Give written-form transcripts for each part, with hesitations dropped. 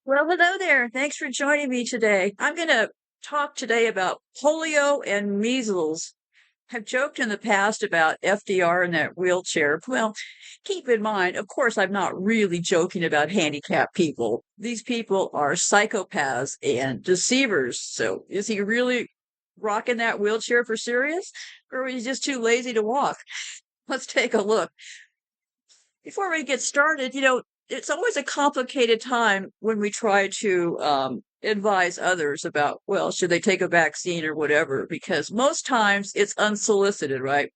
Well, hello there. Thanks for joining me today. I'm going to talk today about polio and measles. I've joked in the past about FDR in that wheelchair. Well, keep in mind, of course, I'm not really joking about handicapped people. These people are psychopaths and deceivers. So is he really rocking that wheelchair for serious? Or is he just too lazy to walk? Let's take a look. Before we get started, it's always a complicated time when we try to advise others about, well, should they take a vaccine or whatever, because most times it's unsolicited, right?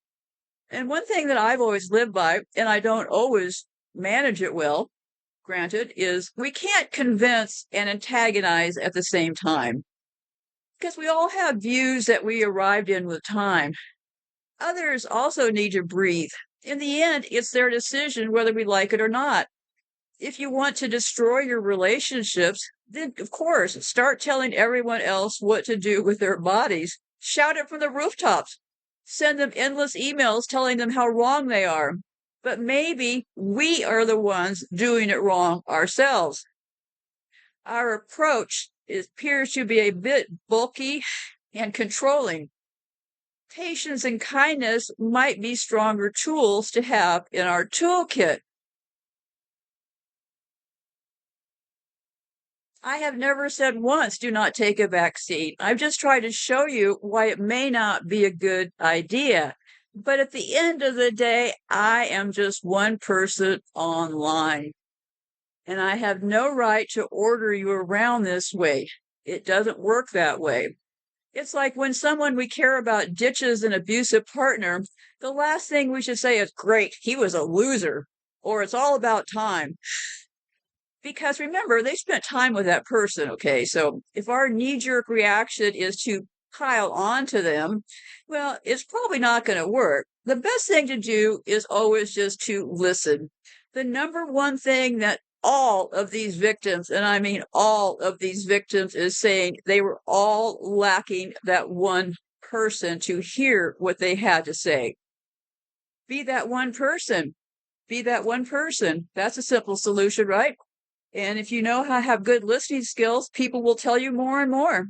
And one thing that I've always lived by, and I don't always manage it well, granted, is we can't convince and antagonize at the same time because we all have views that we arrived in with time. Others also need to breathe. In the end, it's their decision whether we like it or not. If you want to destroy your relationships, then of course, start telling everyone else what to do with their bodies. Shout it from the rooftops. Send them endless emails telling them how wrong they are. But maybe we are the ones doing it wrong ourselves. Our approach appears to be a bit bulky and controlling. Patience and kindness might be stronger tools to have in our toolkit. I have never said once, do not take a vaccine. I've just tried to show you why it may not be a good idea. But at the end of the day, I am just one person online. And I have no right to order you around this way. It doesn't work that way. It's like when someone we care about ditches an abusive partner, the last thing we should say is, great, he was a loser, or it's all about time. Because remember, they spent time with that person, okay? So if our knee-jerk reaction is to pile onto them, well, it's probably not going to work. The best thing to do is always just to listen. The number one thing that all of these victims, and I mean all of these victims, is saying they were all lacking that one person to hear what they had to say. Be that one person. Be that one person. That's a simple solution, right? And if you know how to have good listening skills, people will tell you more and more.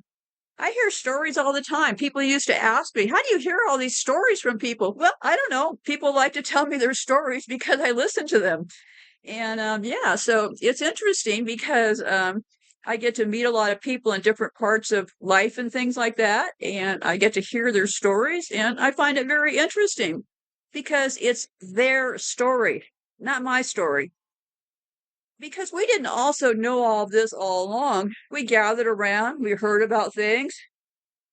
I hear stories all the time. People used to ask me, how do you hear all these stories from people? Well, I don't know. People like to tell me their stories because I listen to them. And yeah, so it's interesting because I get to meet a lot of people in different parts of life and things like that. And I get to hear their stories. And I find it very interesting because it's their story, not my story. Because we didn't also know all of this all along. We gathered around, we heard about things,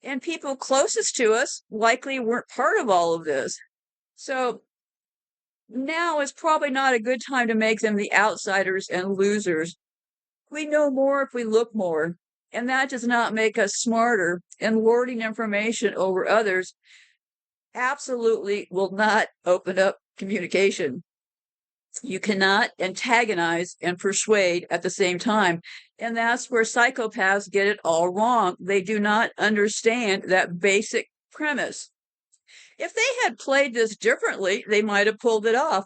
and people closest to us likely weren't part of all of this. So now is probably not a good time to make them the outsiders and losers. We know more if we look more, and that does not make us smarter, and lording information over others absolutely will not open up communication. You cannot antagonize and persuade at the same time. And that's where psychopaths get it all wrong. They do not understand that basic premise. If they had played this differently, they might have pulled it off.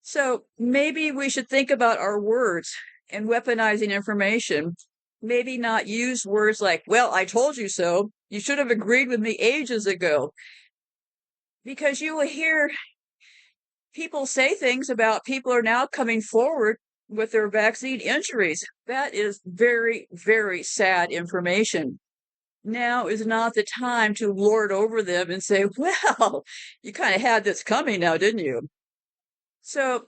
So maybe we should think about our words and weaponizing information. Maybe not use words like, well, I told you so. You should have agreed with me ages ago. Because you will hear people say things about people are now coming forward with their vaccine injuries. That is very, very sad information. Now is not the time to lord over them and say, well, you kind of had this coming now, didn't you? So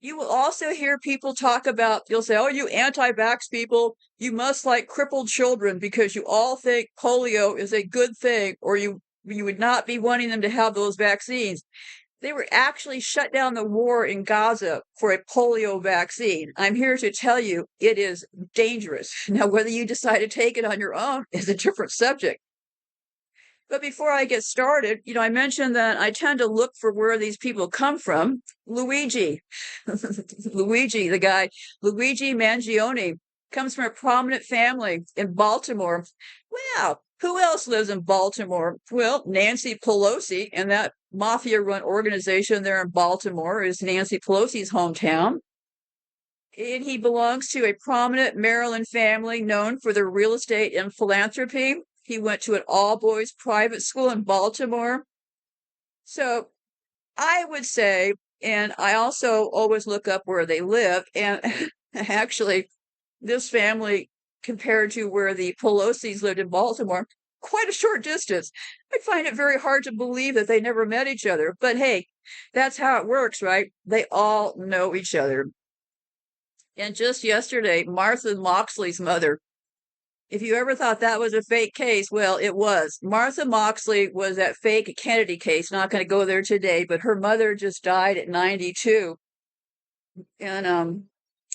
you will also hear people talk about, you'll say, oh, you anti-vax people, you must like crippled children because you all think polio is a good thing, or you would not be wanting them to have those vaccines. They were actually shut down the war in Gaza for a polio vaccine. I'm here to tell you it is dangerous. Now, whether you decide to take it on your own is a different subject. But before I get started, I mentioned that I tend to look for where these people come from. Luigi, Luigi, the guy, Luigi Mangione, comes from a prominent family in Baltimore. Wow, who else lives in Baltimore? Well, Nancy Pelosi, and that mafia-run organization there in Baltimore is Nancy Pelosi's hometown. and he belongs to a prominent Maryland family known for their real estate and philanthropy. He went to an all-boys private school in Baltimore. So I would say, and I also always look up where they live, and actually, this family, compared to where the Pelosi's lived in Baltimore, quite a short distance. I find it very hard to believe that they never met each other. But hey, that's how it works, right? They all know each other. And just yesterday, Martha Moxley's mother, if you ever thought that was a fake case, well, it was. Martha Moxley was that fake Kennedy case. Not going to go there today, but her mother just died at 92. And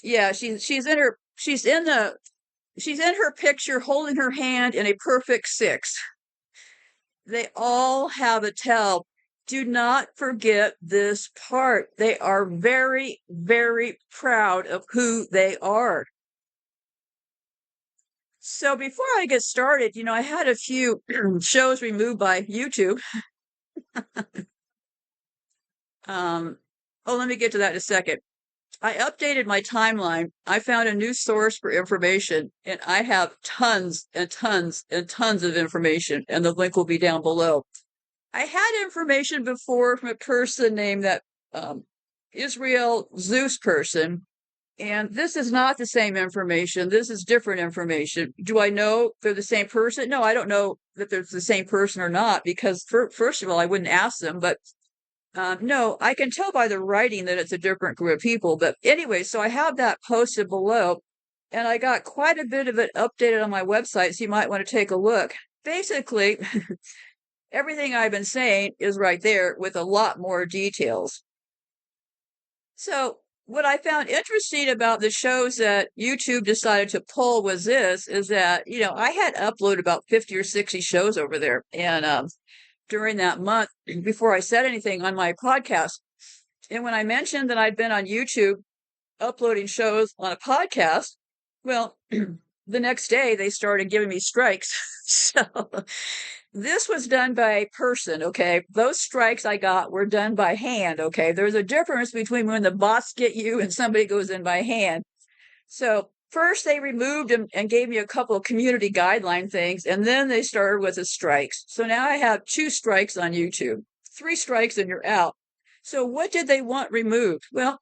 yeah, she's in her picture holding her hand in a perfect six. They all have a tell. Do not forget this part. They are very, very proud of who they are. So before I get started, I had a few shows removed by YouTube. Let me get to that in a second. I updated my timeline. I found a new source for information, and I have tons and tons and tons of information, and the link will be down below. I had information before from a person named that Israel Zeus person, and this is not the same information. This is different information. Do I know they're the same person? No, I don't know that they're the same person or not, because first of all, I wouldn't ask them, but no, I can tell by the writing that it's a different group of people. But anyway, so I have that posted below, and I got quite a bit of it updated on my website, so you might want to take a look. Basically, everything I've been saying is right there with a lot more details. So what I found interesting about the shows that YouTube decided to pull was this, is that, I had uploaded about 50 or 60 shows over there. And during that month, before I said anything on my podcast, and when I mentioned that I'd been on YouTube uploading shows on a podcast, well, the next day they started giving me strikes. So this was done by a person, okay? Those strikes I got were done by hand, okay? There's a difference between when the bots get you and somebody goes in by hand. So first they removed and gave me a couple of community guideline things, and then they started with the strikes. So now I have 2 strikes on YouTube. 3 strikes and you're out. So what did they want removed? Well,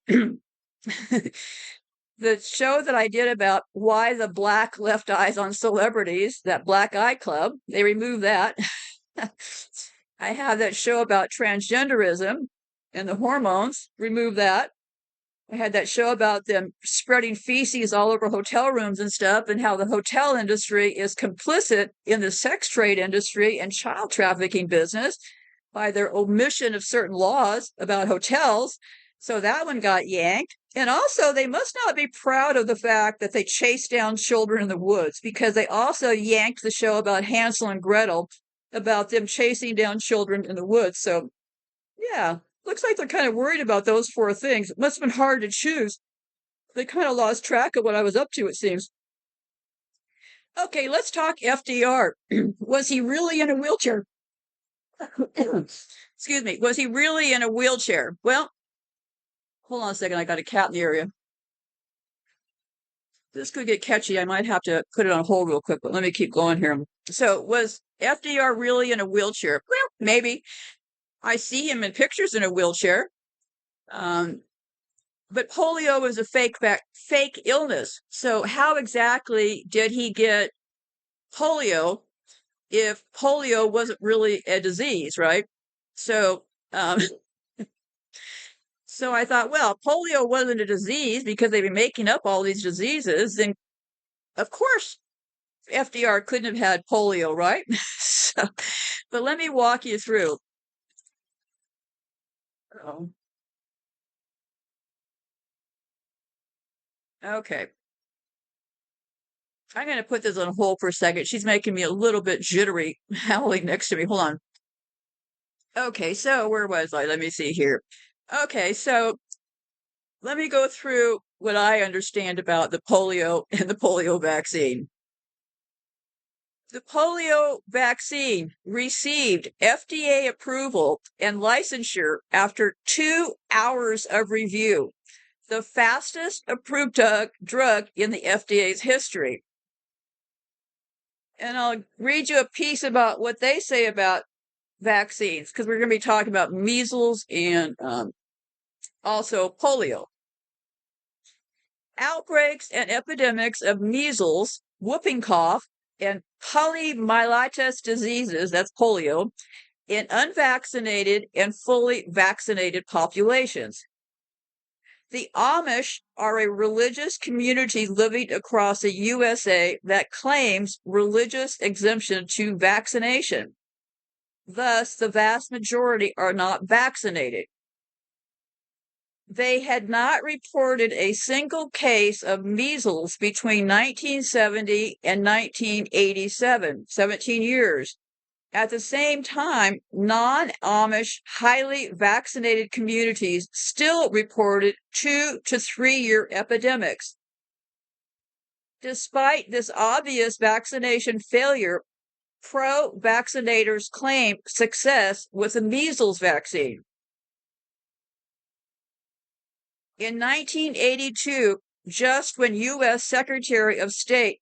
the show that I did about why the black left eyes on celebrities, that Black Eye Club, they removed that. I have that show about transgenderism and the hormones, remove that. I had that show about them spreading feces all over hotel rooms and stuff, and how the hotel industry is complicit in the sex trade industry and child trafficking business by their omission of certain laws about hotels. So that one got yanked. And also, they must not be proud of the fact that they chased down children in the woods, because they also yanked the show about Hansel and Gretel, about them chasing down children in the woods. So, yeah, looks like they're kind of worried about those 4 things. It must have been hard to choose. They kind of lost track of what I was up to, it seems. Okay, let's talk FDR. Was he really in a wheelchair? Excuse me. Was he really in a wheelchair? Well, hold on a second. I got a cat in the area. This could get catchy. I might have to put it on hold real quick, but let me keep going here. So was FDR really in a wheelchair? Well, maybe. I see him in pictures in a wheelchair. But polio is a fake illness. So how exactly did he get polio if polio wasn't really a disease, right? So so I thought, well, polio wasn't a disease because they've been making up all these diseases. Then, of course, FDR couldn't have had polio, right? So, but let me walk you through. Oh. Okay. I'm going to put this on hold for a second. She's making me a little bit jittery howling next to me. Hold on. Okay, so where was I? Let me see here. Okay, so let me go through what I understand about the polio and the polio vaccine. The polio vaccine received FDA approval and licensure after 2 hours of review. the fastest approved drug in the FDA's history. And I'll read you a piece about what they say about vaccines, because we're going to be talking about measles and also polio. Outbreaks and epidemics of measles, whooping cough, and polymyelitis diseases, that's polio, in unvaccinated and fully vaccinated populations. The Amish are a religious community living across the USA that claims religious exemption to vaccination. Thus, the vast majority are not vaccinated. They had not reported a single case of measles between 1970 and 1987, 17 years. At the same time, non-Amish, highly vaccinated communities still reported 2 to 3 year epidemics. Despite this obvious vaccination failure, pro-vaccinators claim success with the measles vaccine. In 1982, just when U.S. Secretary of State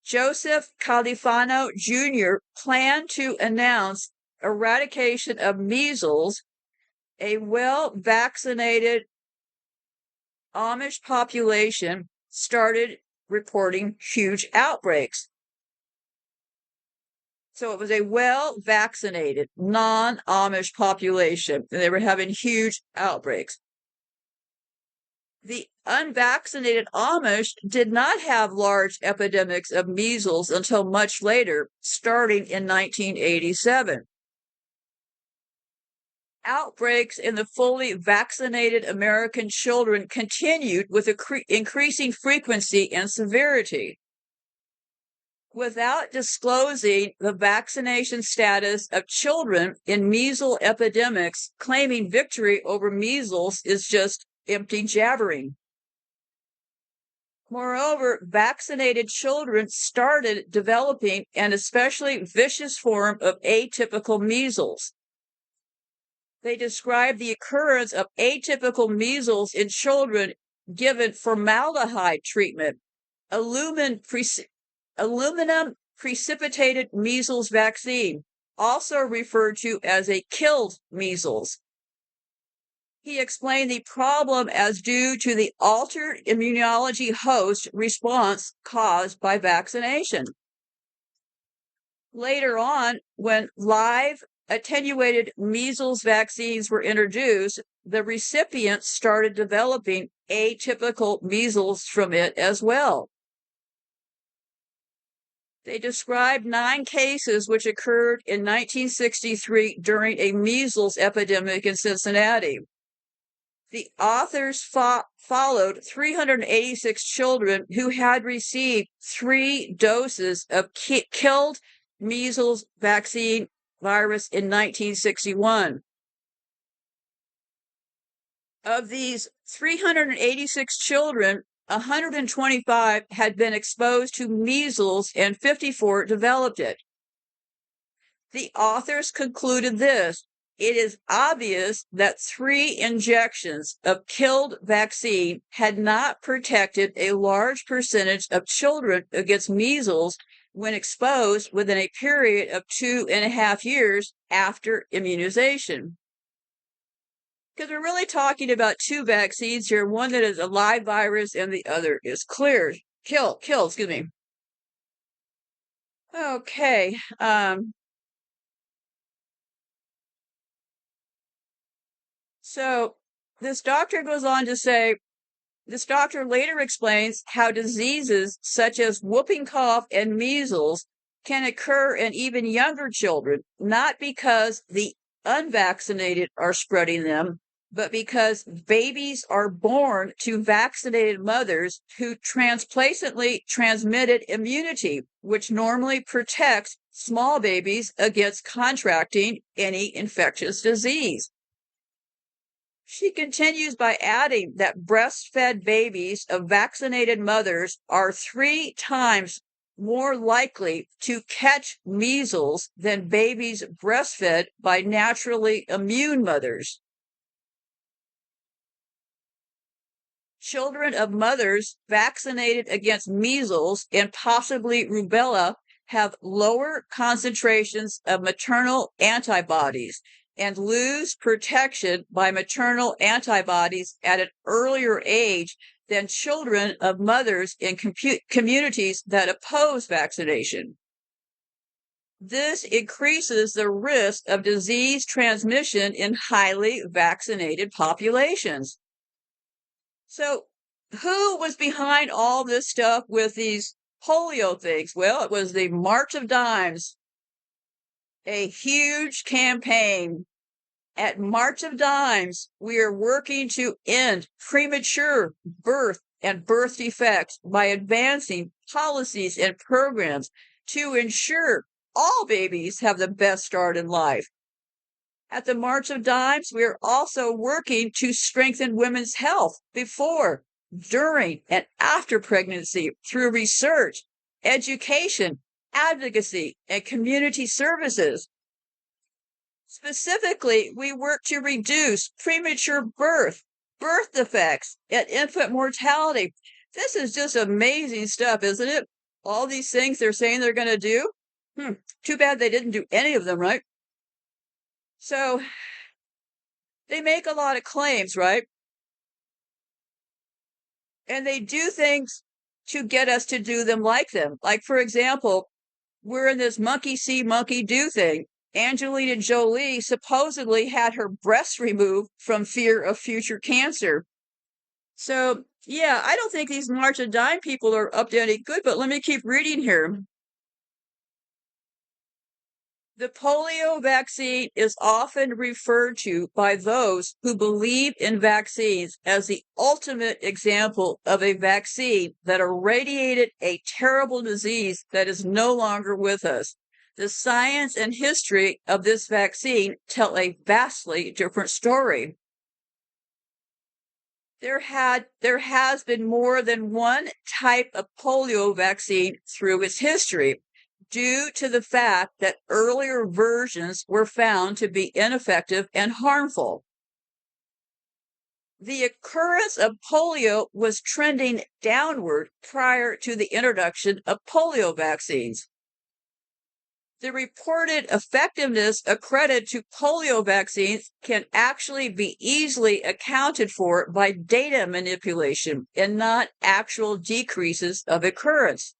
Joseph Califano Jr. planned to announce eradication of measles, a well-vaccinated Amish population started reporting huge outbreaks. So it was a well-vaccinated, non-Amish population, and they were having huge outbreaks. The unvaccinated Amish did not have large epidemics of measles until much later, starting in 1987. Outbreaks in the fully vaccinated American children continued with increasing frequency and severity. Without disclosing the vaccination status of children in measles epidemics, claiming victory over measles is just empty jabbering. Moreover, vaccinated children started developing an especially vicious form of atypical measles. They described the occurrence of atypical measles in children given formaldehyde treatment, aluminum precipitated measles vaccine, also referred to as a killed measles. He explained the problem as due to the altered immunology host response caused by vaccination. Later on, when live attenuated measles vaccines were introduced, the recipients started developing atypical measles from it as well. They described 9 cases which occurred in 1963 during a measles epidemic in Cincinnati. The authors followed 386 children who had received 3 doses of killed measles vaccine virus in 1961. Of these 386 children, 125 had been exposed to measles and 54 developed it. The authors concluded this: it is obvious that 3 injections of killed vaccine had not protected a large percentage of children against measles when exposed within a period of 2.5 years after immunization. Because we're really talking about 2 vaccines here, one that is a live virus and the other is kill, excuse me. Okay, so this doctor goes on to say, this doctor later explains how diseases such as whooping cough and measles can occur in even younger children, not because the unvaccinated are spreading them, but because babies are born to vaccinated mothers who transplacently transmitted immunity, which normally protects small babies against contracting any infectious disease. She continues by adding that breastfed babies of vaccinated mothers are 3 times more likely to catch measles than babies breastfed by naturally immune mothers. Children of mothers vaccinated against measles and possibly rubella have lower concentrations of maternal antibodies and lose protection by maternal antibodies at an earlier age than children of mothers in communities that oppose vaccination. This increases the risk of disease transmission in highly vaccinated populations. So, who was behind all this stuff with these polio things? Well, it was the March of Dimes, a huge campaign. At March of Dimes, we are working to end premature birth and birth defects by advancing policies and programs to ensure all babies have the best start in life. At the March of Dimes, we are also working to strengthen women's health before, during, and after pregnancy through research, education, advocacy, and community services. Specifically, we work to reduce premature birth, birth defects, and infant mortality. This is just amazing stuff, isn't it? All these things they're saying they're going to do. Too bad they didn't do any of them, right? So they make a lot of claims, right? And they do things to get us to do them like them. Like, for example, we're in this monkey see, monkey do thing. Angelina Jolie supposedly had her breasts removed from fear of future cancer. So, yeah, I don't think these March of Dime people are up to any good, but let me keep reading here. The polio vaccine is often referred to by those who believe in vaccines as the ultimate example of a vaccine that irradiated a terrible disease that is no longer with us. The science and history of this vaccine tell a vastly different story. There has been more than one type of polio vaccine through its history, due to the fact that earlier versions were found to be ineffective and harmful. The occurrence of polio was trending downward prior to the introduction of polio vaccines. The reported effectiveness accredited to polio vaccines can actually be easily accounted for by data manipulation and not actual decreases of occurrence.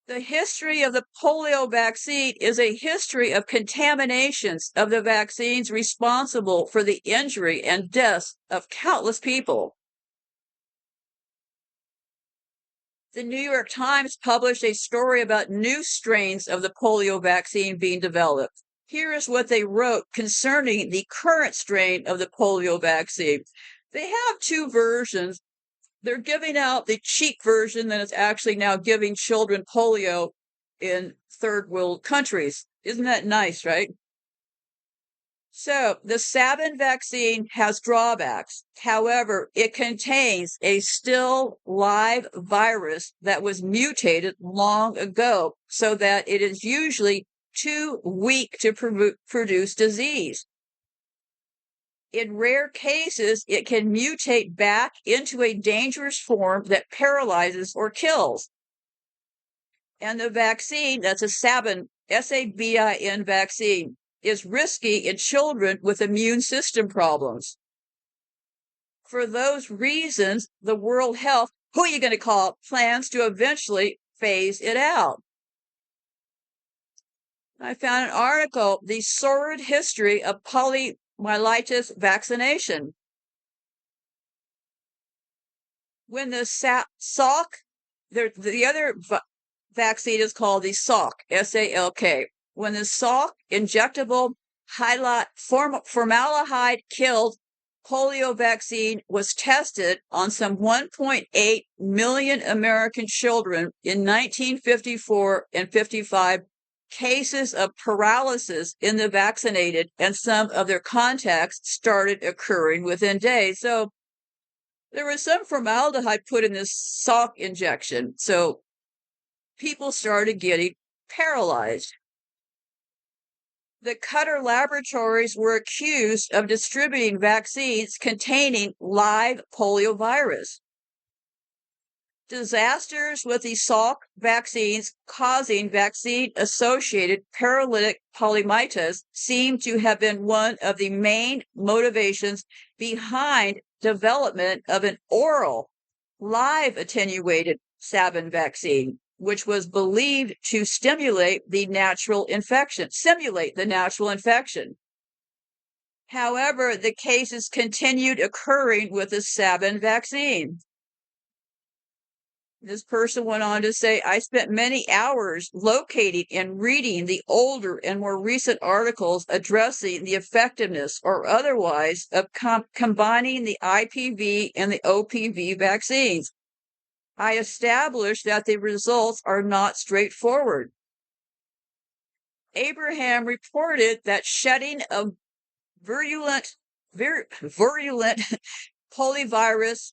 The history of the polio vaccine is a history of contaminations of the vaccines responsible for the injury and deaths of countless people. The New York Times published a story about new strains of the polio vaccine being developed. Here is what they wrote concerning the current strain of the polio vaccine. They have two versions. They're giving out the cheap version that is actually now giving children polio in third world countries. Isn't that nice, right? So the Sabin vaccine has drawbacks. However, it contains a still live virus that was mutated long ago, so that it is usually too weak to produce disease. In rare cases, it can mutate back into a dangerous form that paralyzes or kills. And the vaccine, that's a Sabin, S-A-B-I-N vaccine, is risky in children with immune system problems. For those reasons, the World Health, who are you going to call, plans to eventually phase it out. I found an article, The Sordid History of Poliomyelitis Vaccination. When the Salk, the other vaccine is called the Salk, S-A-L-K. When the Salk injectable formaldehyde-killed polio vaccine was tested on some 1.8 million American children in 1954 and 55, cases of paralysis in the vaccinated and some of their contacts started occurring within days. So there was some formaldehyde put in this Salk injection. So people started getting paralyzed. The Qatar laboratories were accused of distributing vaccines containing live polio virus. Disasters with the Salk vaccines causing vaccine-associated paralytic polymyelitis seem to have been one of the main motivations behind development of an oral, live attenuated Sabin vaccine, which was believed to simulate the natural infection. However, the cases continued occurring with the Sabin vaccine. This person went on to say, I spent many hours locating and reading the older and more recent articles addressing the effectiveness or otherwise of combining the IPV and the OPV vaccines. I established that the results are not straightforward. Abraham reported that shedding of virulent poliovirus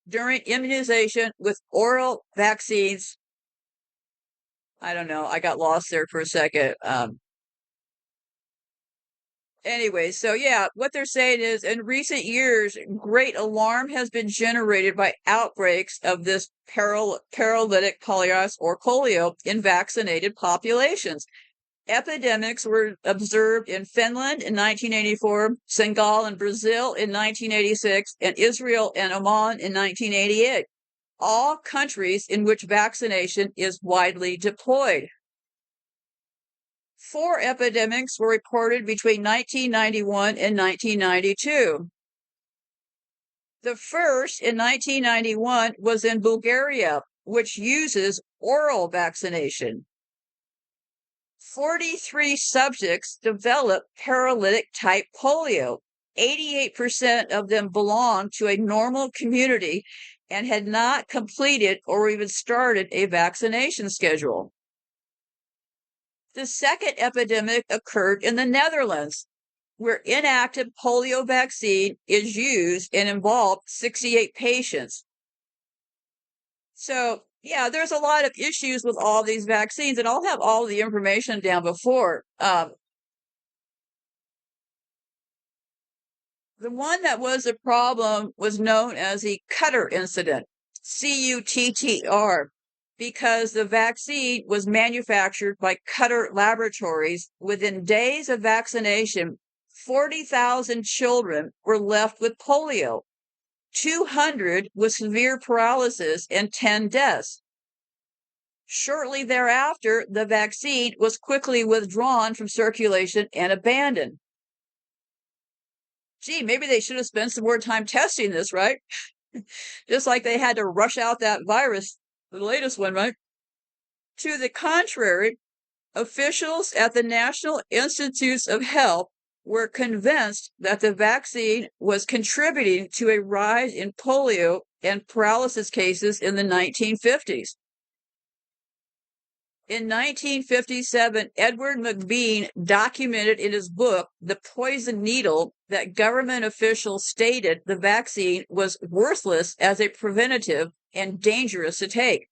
during immunization with oral vaccines. I don't know. I got lost there for a second. Anyway, so yeah, what they're saying is in recent years, great alarm has been generated by outbreaks of this paralytic polio or polio in vaccinated populations. Epidemics were observed in Finland in 1984, Senegal and Brazil in 1986, and Israel and Oman in 1988, all countries in which vaccination is widely deployed. 4 epidemics were reported between 1991 and 1992. The first in 1991 was in Bulgaria, which uses oral vaccination. 43 subjects developed paralytic type polio. 88% of them belonged to a normal community and had not completed or even started a vaccination schedule. The second epidemic occurred in the Netherlands, where inactive polio vaccine is used and involved 68 patients. So, yeah, there's a lot of issues with all these vaccines, and I'll have all the information down before. The one that was a problem was known as the Cutter incident, CUTTR, because the vaccine was manufactured by Cutter Laboratories. Within days of vaccination, 40,000 children were left with polio, 200 with severe paralysis, and 10 deaths. Shortly thereafter, the vaccine was quickly withdrawn from circulation and abandoned. Gee, maybe they should have spent some more time testing this, right? Just like they had to rush out that virus, the latest one, right? To the contrary, officials at the National Institutes of Health were convinced that the vaccine was contributing to a rise in polio and paralysis cases in the 1950s. In 1957, Edward McBean documented in his book, The Poison Needle, that government officials stated the vaccine was worthless as a preventative and dangerous to take.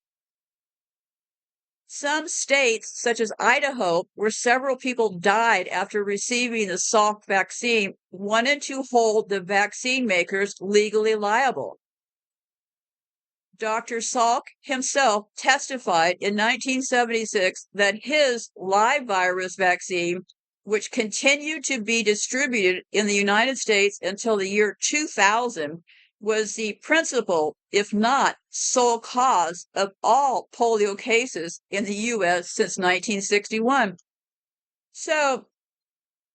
Some states, such as Idaho, where several people died after receiving the Salk vaccine, wanted to hold the vaccine makers legally liable. Dr. Salk himself testified in 1976 that his live virus vaccine, which continued to be distributed in the United States until the year 2000, was the principal, if not sole cause of all polio cases in the U.S. since 1961. So,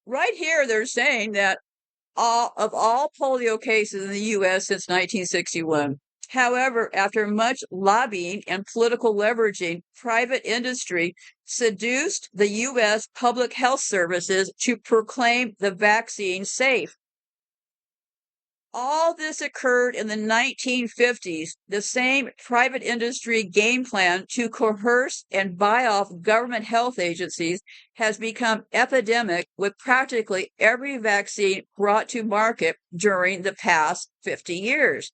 right here, they're saying that all polio cases in the U.S. since 1961. However, after much lobbying and political leveraging, private industry seduced the U.S. Public Health Services to proclaim the vaccine safe. All this occurred in the 1950s. The same private industry game plan to coerce and buy off government health agencies has become epidemic with practically every vaccine brought to market during the past 50 years.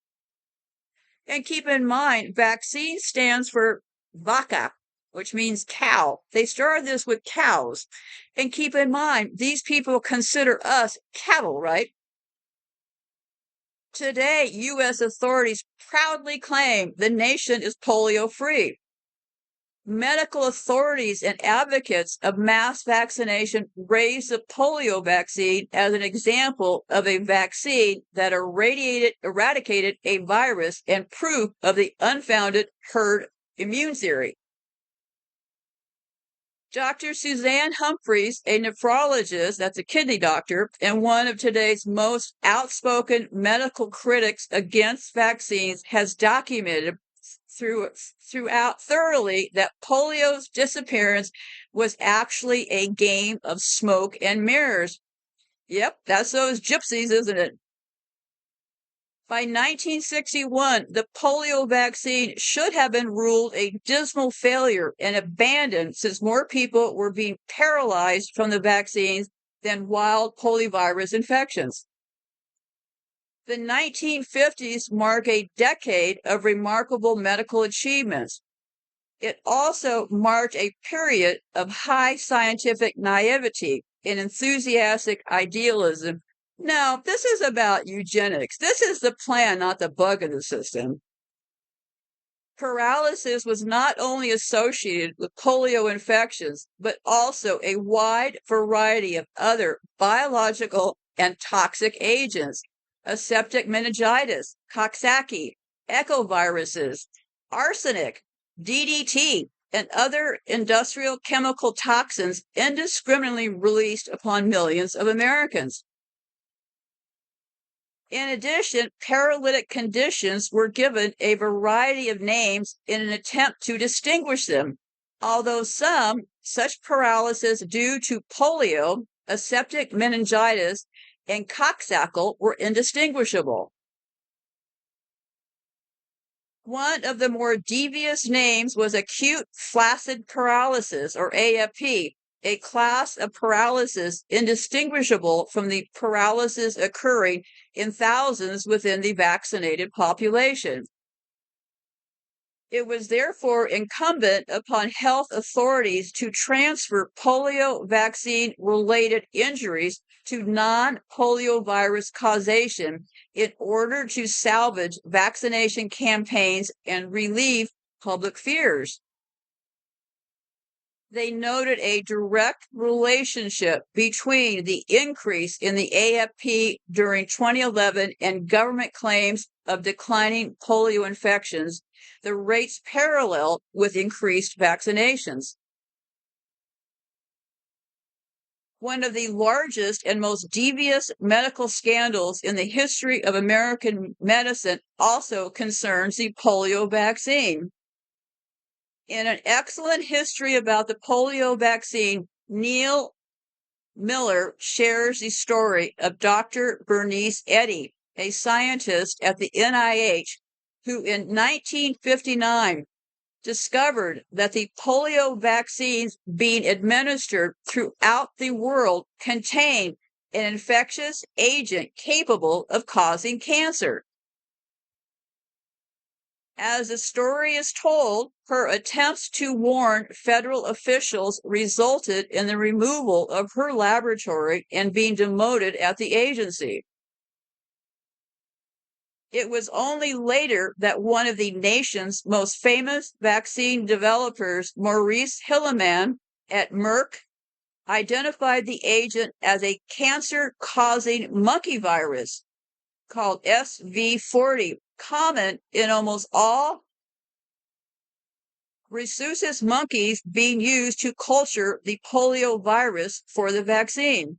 And keep in mind, vaccine stands for vaca, which means cow. They started this with cows. And keep in mind, these people consider us cattle, right? Today, U.S. authorities proudly claim the nation is polio free. Medical authorities and advocates of mass vaccination raise the polio vaccine as an example of a vaccine that eradicated a virus and proof of the unfounded herd immune theory. Dr. Suzanne Humphries, a nephrologist, that's a kidney doctor, and one of today's most outspoken medical critics against vaccines, has documented throughout thoroughly that polio's disappearance was actually a game of smoke and mirrors. Yep, that's those gypsies, isn't it? By 1961, the polio vaccine should have been ruled a dismal failure and abandoned since more people were being paralyzed from the vaccines than wild poliovirus infections. The 1950s mark a decade of remarkable medical achievements. It also marked a period of high scientific naivety and enthusiastic idealism. No, this is about eugenics. This is the plan, not the bug in the system. Paralysis was not only associated with polio infections, but also a wide variety of other biological and toxic agents, aseptic meningitis, Coxsackie, echoviruses, arsenic, DDT, and other industrial chemical toxins indiscriminately released upon millions of Americans. In addition, paralytic conditions were given a variety of names in an attempt to distinguish them, although some, such paralysis due to polio, aseptic meningitis, and Coxsackie, were indistinguishable. One of the more devious names was acute flaccid paralysis, or AFP, a class of paralysis indistinguishable from the paralysis occurring in thousands within the vaccinated population. It was therefore incumbent upon health authorities to transfer polio vaccine-related injuries to non-poliovirus causation in order to salvage vaccination campaigns and relieve public fears. They noted a direct relationship between the increase in the AFP during 2011 and government claims of declining polio infections, the rates parallel with increased vaccinations. One of the largest and most devious medical scandals in the history of American medicine also concerns the polio vaccine. In an excellent history about the polio vaccine, Neil Miller shares the story of Dr. Bernice Eddy, a scientist at the NIH, who in 1959 discovered that the polio vaccines being administered throughout the world contained an infectious agent capable of causing cancer. As the story is told, her attempts to warn federal officials resulted in the removal of her laboratory and being demoted at the agency. It was only later that one of the nation's most famous vaccine developers, Maurice Hilleman at Merck, identified the agent as a cancer-causing monkey virus called SV40, common in almost all rhesus monkeys being used to culture the polio virus for the vaccine.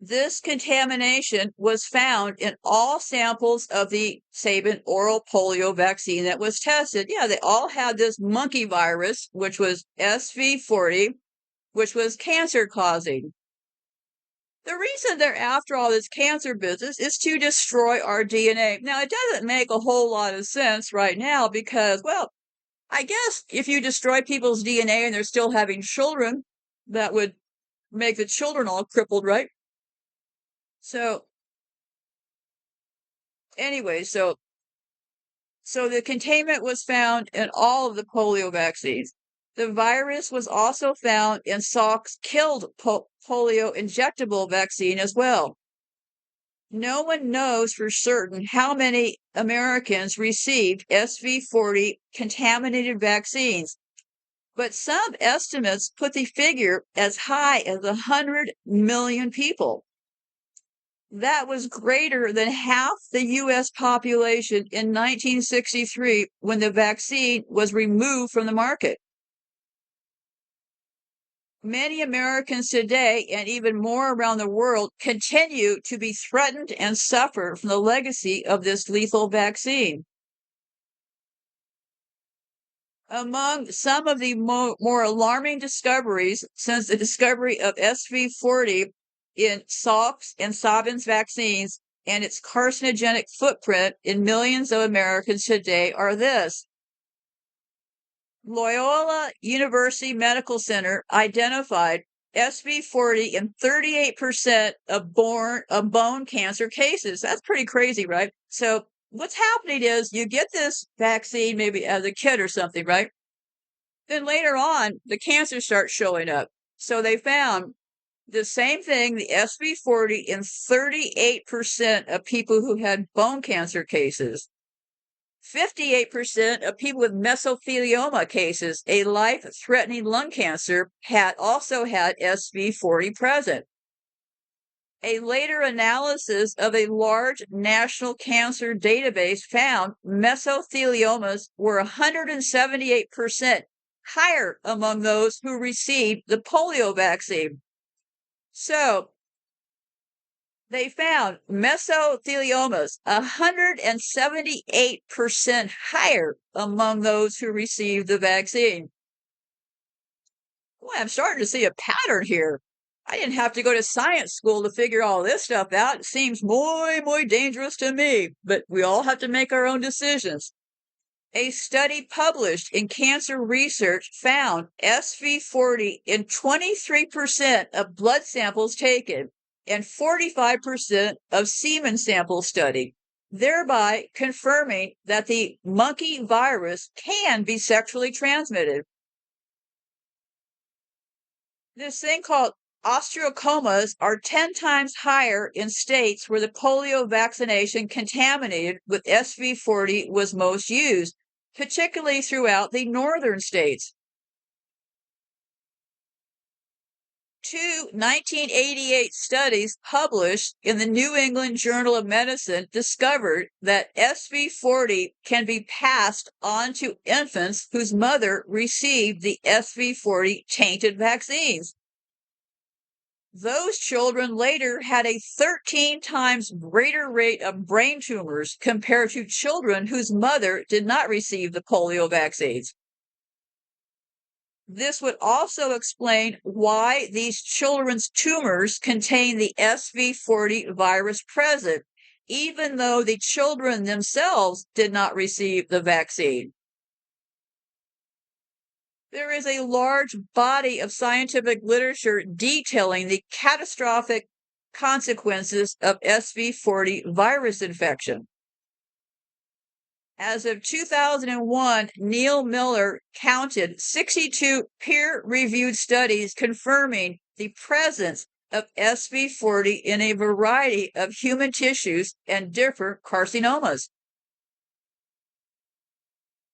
This contamination was found in all samples of the Sabin oral polio vaccine that was tested. Yeah, they all had this monkey virus, which was SV40, which was cancer causing. The reason they're after all this cancer business is to destroy our DNA. Now, it doesn't make a whole lot of sense right now because, well, I guess if you destroy people's DNA and they're still having children, that would make the children all crippled, right? So, anyway, so So the containment was found in all of the polio vaccines. The virus was also found in Salk's killed polio injectable vaccine as well. No one knows for certain how many Americans received SV40 contaminated vaccines, but some estimates put the figure as high as 100 million people. That was greater than half the U.S. population in 1963 when the vaccine was removed from the market. Many Americans today, and even more around the world, continue to be threatened and suffer from the legacy of this lethal vaccine. Among some of the more alarming discoveries since the discovery of SV40 in Salk's and Sabin's vaccines and its carcinogenic footprint in millions of Americans today are this. Loyola University Medical Center identified SV40 in 38% of bone cancer cases. That's pretty crazy, right? So what's happening is you get this vaccine maybe as a kid or something, right? Then later on, the cancer starts showing up. So they found the same thing, the SV40, in 38% of people who had bone cancer cases. 58% of people with mesothelioma cases, a life-threatening lung cancer, also had SV40 present. A later analysis of a large national cancer database found mesotheliomas were 178% higher among those who received the polio vaccine. So they found mesotheliomas 178% higher among those who received the vaccine. Boy, I'm starting to see a pattern here. I didn't have to go to science school to figure all this stuff out. It seems muy dangerous to me, but we all have to make our own decisions. A study published in Cancer Research found SV40 in 23% of blood samples taken and 45% of semen samples studied, thereby confirming that the monkey virus can be sexually transmitted. This thing called osteocomas are 10 times higher in states where the polio vaccination contaminated with SV40 was most used, particularly throughout the northern states. Two 1988 studies published in the New England Journal of Medicine discovered that SV40 can be passed on to infants whose mother received the SV40 tainted vaccines. Those children later had a 13 times greater rate of brain tumors compared to children whose mother did not receive the polio vaccines. This would also explain why these children's tumors contain the SV40 virus present, even though the children themselves did not receive the vaccine. There is a large body of scientific literature detailing the catastrophic consequences of SV40 virus infection. As of 2001, Neil Miller counted 62 peer-reviewed studies confirming the presence of SV40 in a variety of human tissues and different carcinomas.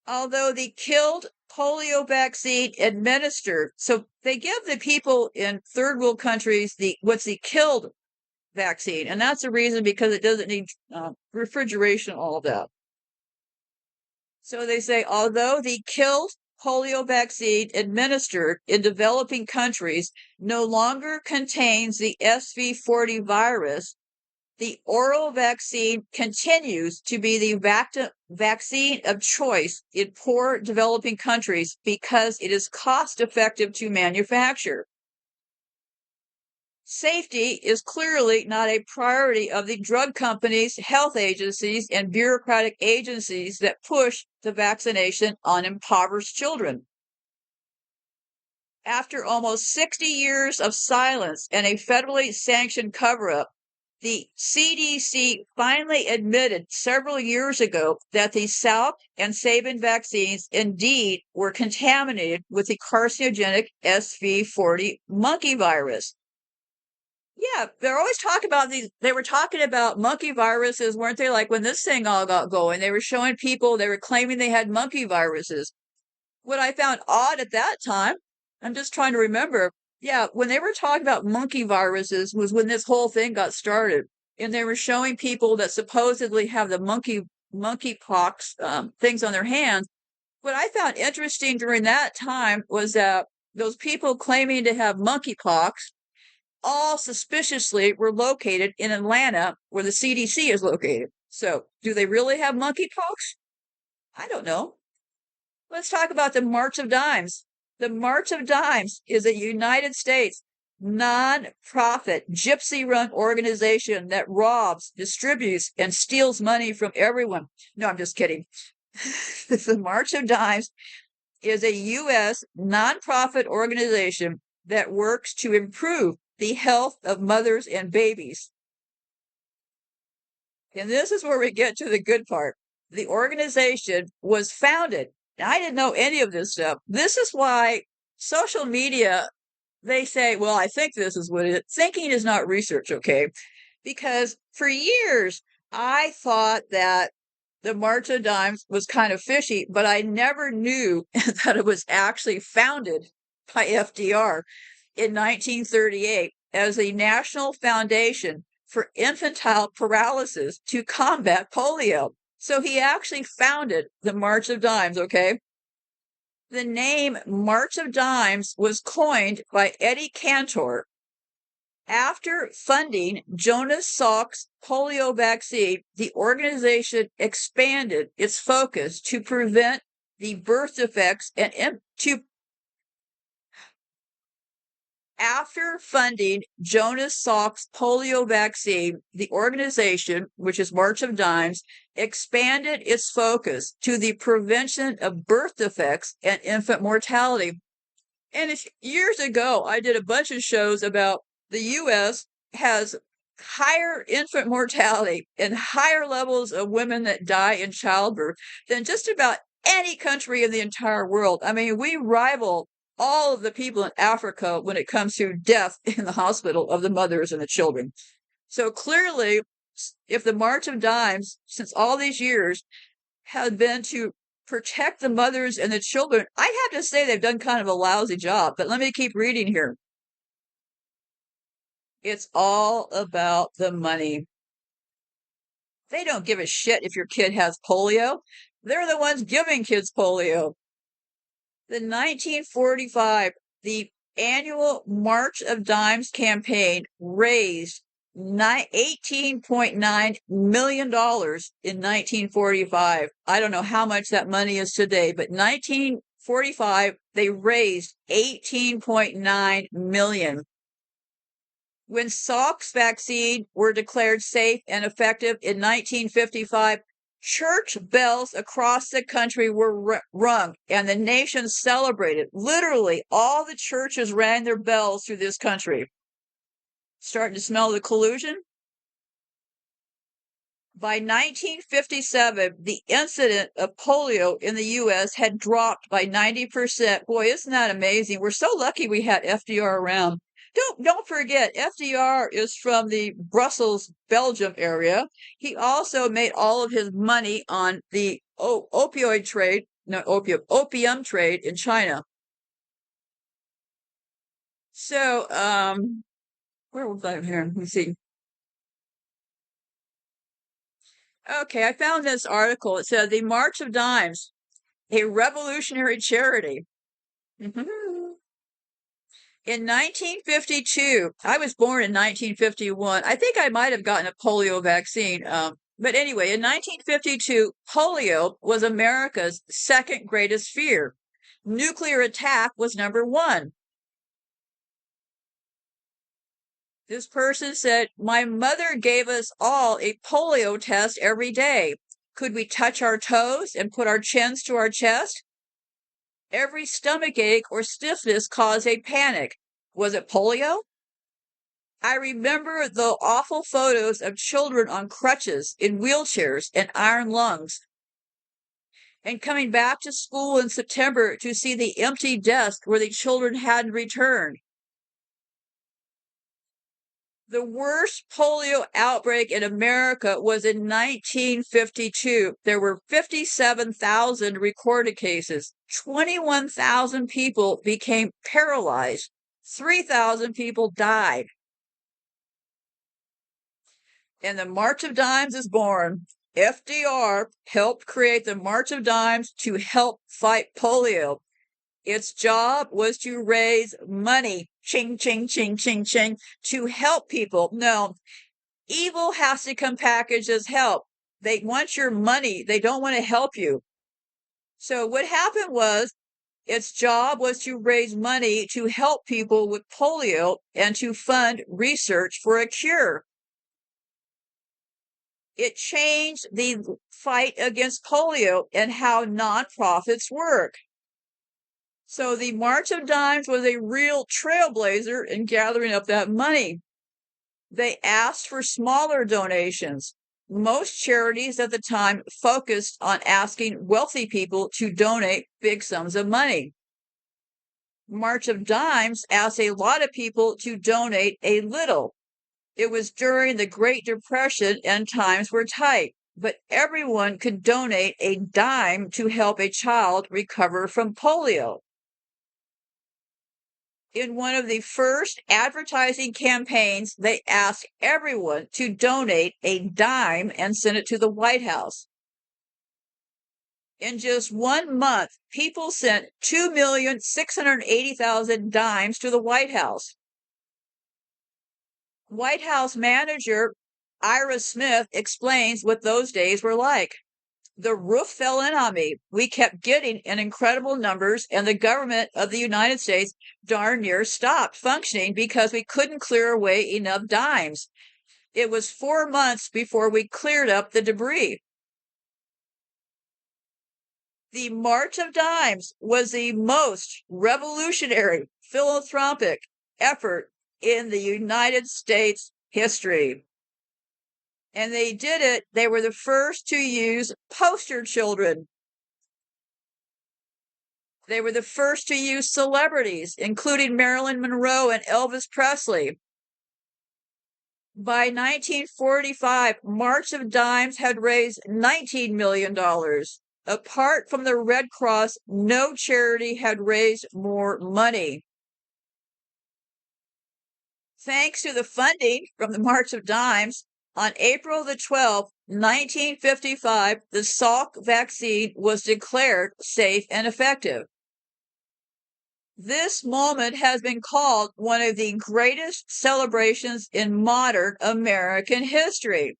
Although the killed polio vaccine administered, so they give the people in third world countries what's the killed vaccine, and that's the reason because it doesn't need refrigeration, all of that. So they say, although the killed polio vaccine administered in developing countries no longer contains the SV40 virus, the oral vaccine continues to be the vaccine of choice in poor developing countries because it is cost effective to manufacture. Safety is clearly not a priority of the drug companies, health agencies, and bureaucratic agencies that push the vaccination on impoverished children. After almost 60 years of silence and a federally sanctioned cover-up, The CDC finally admitted several years ago that the Salk and Sabin vaccines indeed were contaminated with the carcinogenic SV40 monkey virus. Yeah, they're always talking about these. They were talking about monkey viruses, weren't they? Like when this thing all got going, they were showing people, they were claiming they had monkey viruses. What I found odd at that time, I'm just trying to remember. Yeah, when they were talking about monkey viruses was when this whole thing got started. And they were showing people that supposedly have the monkeypox things on their hands. What I found interesting during that time was that those people claiming to have monkeypox all suspiciously were located in Atlanta, where the CDC is located. So, do they really have monkeypox? I don't know. Let's talk about the March of Dimes. The March of Dimes is a United States non-profit gypsy-run organization that robs, distributes, and steals money from everyone. No, I'm just kidding. The March of Dimes is a U.S. nonprofit organization that works to improve the health of mothers and babies. And this is where we get to the good part. The organization was founded. Now, I didn't know any of this stuff. This is why social media, they say, well, I think this is what it is. Thinking is not research, okay? Because for years, I thought that the March of Dimes was kind of fishy, but I never knew that it was actually founded by FDR in 1938 as a national foundation for infantile paralysis to combat polio. So he actually founded the March of Dimes, okay? The name March of Dimes was coined by Eddie Cantor after funding Jonas Salk's polio vaccine. The organization expanded its focus to prevent the birth defects and after funding Jonas Salk's polio vaccine, the organization, which is March of Dimes, expanded its focus to the prevention of birth defects and infant mortality. And years ago, I did a bunch of shows about the U.S. has higher infant mortality and higher levels of women that die in childbirth than just about any country in the entire world. I mean, we rival all of the people in Africa when it comes to death in the hospital of the mothers and the children. So clearly, if the March of Dimes, since all these years, has been to protect the mothers and the children, I have to say they've done kind of a lousy job. But let me keep reading here. It's all about the money. They don't give a shit if your kid has polio. They're the ones giving kids polio. The 1945, the annual March of Dimes campaign raised $18.9 million in 1945. I don't know how much that money is today, but 1945, they raised $18.9 million. When Salk's vaccine were declared safe and effective in 1955, church bells across the country were rung and the nation celebrated. Literally, all the churches rang their bells through this country. Starting to smell the collusion? By 1957, the incidence of polio in the U.S. had dropped by 90%. Boy, isn't that amazing? We're so lucky we had FDR around. Don't forget, FDR is from the Brussels, Belgium area. He also made all of his money on the opium trade in China. So, where was I here? Let me see. Okay, I found this article. It said the March of Dimes, a revolutionary charity. In 1952, I was born in 1951. I think I might have gotten a polio vaccine. But anyway, in 1952, polio was America's second greatest fear. Nuclear attack was number one. This person said, my mother gave us all a polio test every day. Could we touch our toes and put our chins to our chest? Every stomach ache or stiffness caused a panic. Was it polio? I remember the awful photos of children on crutches, in wheelchairs, and iron lungs. And coming back to school in September to see the empty desk where the children hadn't returned. The worst polio outbreak in America was in 1952. There were 57,000 recorded cases. 21,000 people became paralyzed. 3,000 people died. And the March of Dimes is born. FDR helped create the March of Dimes to help fight polio. Its job was to raise money, ching, ching, ching, ching, ching, to help people. No, evil has to come packaged as help. They want your money. They don't want to help you. So what happened was its job was to raise money to help people with polio and to fund research for a cure. It changed the fight against polio and how nonprofits work. So the March of Dimes was a real trailblazer in gathering up that money. They asked for smaller donations. Most charities at the time focused on asking wealthy people to donate big sums of money. March of Dimes asked a lot of people to donate a little. It was during the Great Depression and times were tight, but everyone could donate a dime to help a child recover from polio. In one of the first advertising campaigns, they asked everyone to donate a dime and send it to the White House. In just 1 month, people sent 2,680,000 dimes to the White House. White House manager Ira Smith explains what those days were like. The roof fell in on me. We kept getting in incredible numbers, and the government of the United States darn near stopped functioning because we couldn't clear away enough dimes. It was 4 months before we cleared up the debris. The March of Dimes was the most revolutionary philanthropic effort in the United States history. And they did it. They were the first to use poster children. They were the first to use celebrities, including Marilyn Monroe and Elvis Presley. By 1945, March of Dimes had raised $19 million. Apart from the Red Cross, no charity had raised more money. Thanks to the funding from the March of Dimes, on April the 12th, 1955, the Salk vaccine was declared safe and effective. This moment has been called one of the greatest celebrations in modern American history.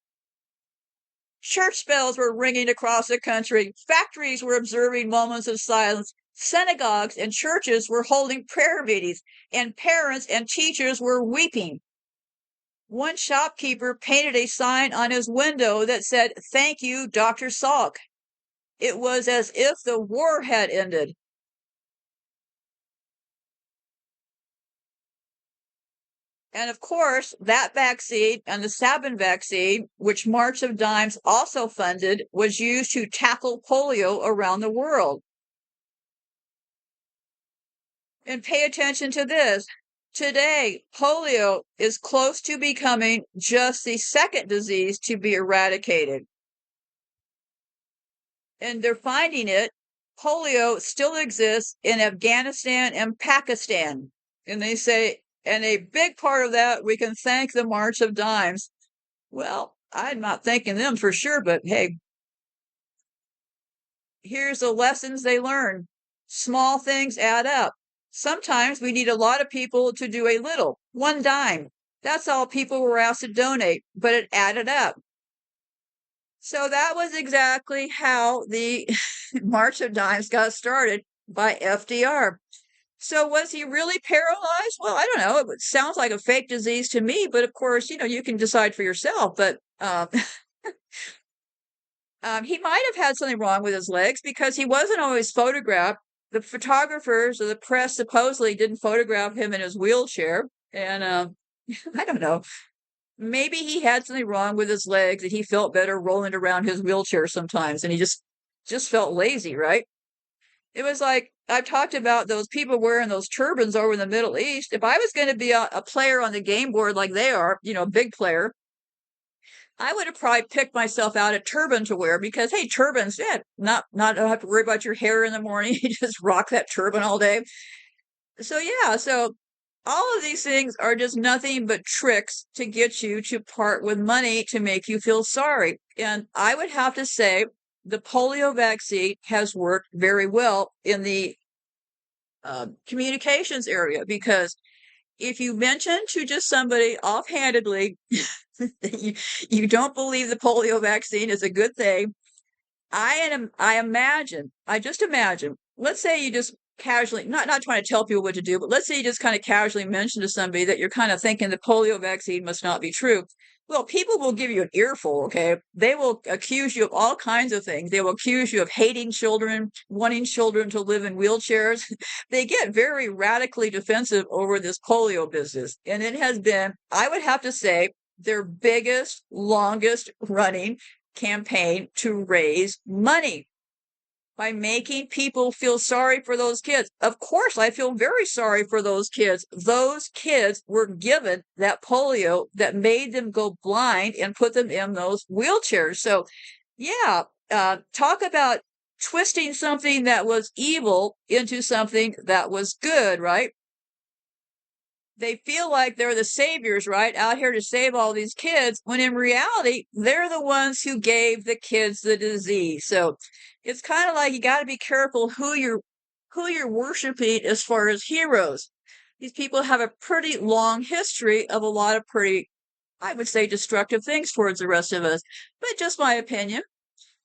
Church bells were ringing across the country. Factories were observing moments of silence. Synagogues and churches were holding prayer meetings, and parents and teachers were weeping. One shopkeeper painted a sign on his window that said, "Thank you, Dr. Salk." It was as if the war had ended. And of course, that vaccine and the Sabin vaccine, which March of Dimes also funded, was used to tackle polio around the world. And pay attention to this. Today, polio is close to becoming just the second disease to be eradicated. And they're finding it. Polio still exists in Afghanistan and Pakistan. And they say, and a big part of that, we can thank the March of Dimes. Well, I'm not thanking them for sure, but hey, here's the lessons they learn. Small things add up. Sometimes we need a lot of people to do a little, 1 dime. That's all people were asked to donate, but it added up. So that was exactly how the March of Dimes got started by FDR. So was he really paralyzed? Well, I don't know. It sounds like a fake disease to me, but of course, you can decide for yourself. But he might have had something wrong with his legs because he wasn't always photographed. The photographers or the press supposedly didn't photograph him in his wheelchair. And I don't know. Maybe he had something wrong with his legs and he felt better rolling around his wheelchair sometimes and he just felt lazy, right? It was like I've talked about those people wearing those turbans over in the Middle East. If I was going to be a player on the game board like they are, a big player, I would have probably picked myself out a turban to wear because hey, turbans, yeah, not don't have to worry about your hair in the morning. You just rock that turban all day. So yeah, so all of these things are just nothing but tricks to get you to part with money to make you feel sorry. And I would have to say the polio vaccine has worked very well in the communications area because if you mention to just somebody offhandedly that you don't believe the polio vaccine is a good thing, I just imagine, let's say you just casually, not trying to tell people what to do, but let's say you just kind of casually mention to somebody that you're kind of thinking the polio vaccine must not be true. Well, people will give you an earful, okay? They will accuse you of all kinds of things. They will accuse you of hating children, wanting children to live in wheelchairs. They get very radically defensive over this polio business. And it has been, I would have to say, their biggest, longest running campaign to raise money by making people feel sorry for those kids. Of course, I feel very sorry for those kids. Those kids were given that polio that made them go blind and put them in those wheelchairs. So, yeah, talk about twisting something that was evil into something that was good, right? They feel like they're the saviors, right? Out here to save all these kids, when in reality, they're the ones who gave the kids the disease. So it's kind of like you got to be careful who you're worshiping as far as heroes. These people have a pretty long history of a lot of pretty, I would say, destructive things towards the rest of us. But just my opinion.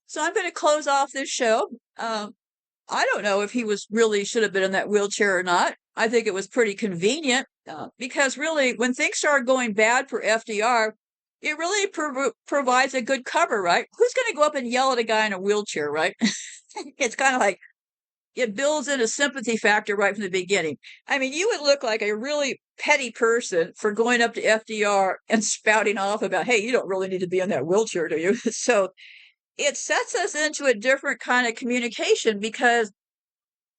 So I'm going to close off this show. I don't know if he was really should have been in that wheelchair or not. I think it was pretty convenient because really, when things started going bad for FDR, it really provides a good cover, right? Who's going to go up and yell at a guy in a wheelchair, right? It's kind of like it builds in a sympathy factor right from the beginning. I mean, you would look like a really petty person for going up to FDR and spouting off about, hey, you don't really need to be in that wheelchair, do you? So it sets us into a different kind of communication because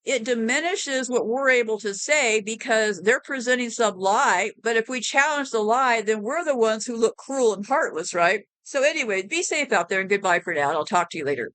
it diminishes what we're able to say because they're presenting some lie. But if we challenge the lie, then we're the ones who look cruel and heartless, right? So anyway, be safe out there and goodbye for now. I'll talk to you later.